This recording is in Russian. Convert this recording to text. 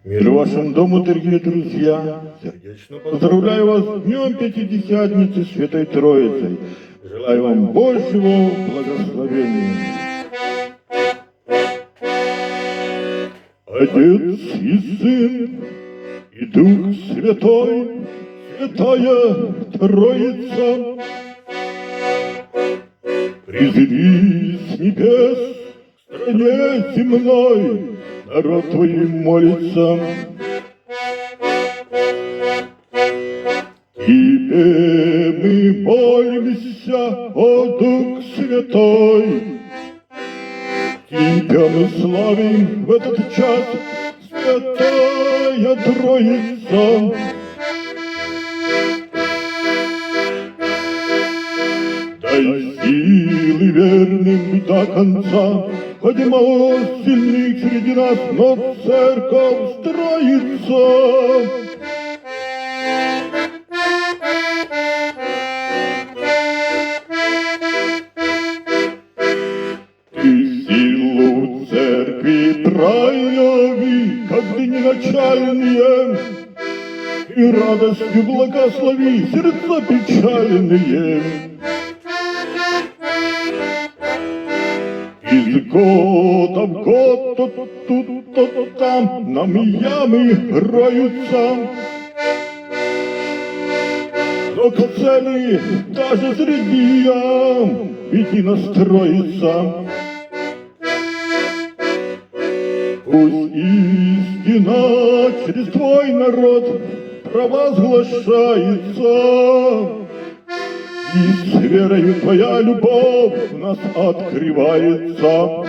Мир вашему дому, дорогие друзья! Сердечно поздравляю вас с Днем Пятидесятницы Святой Троицей. Желаю вам Божьего благословения. Отец и Сын и Дух Святой, Святая Троица, призри с небес к стране земной, народ Твой молится. Тебе мы молимся, о Дух Святой. Тебя мы славим в этот час, Святая Троица. Дай силы верным до конца, хоть мало сильных среди нас, но церковь строится. Ты силу церкви прояви, как дни начальные, и радостью благослови сердца печальные. Из года в год то там нам ямы роются, но к цели даже среди ям идти настроиться. Пусть истина через Твой народ провозглашается, и с верою Твоя любовь в нас открывается.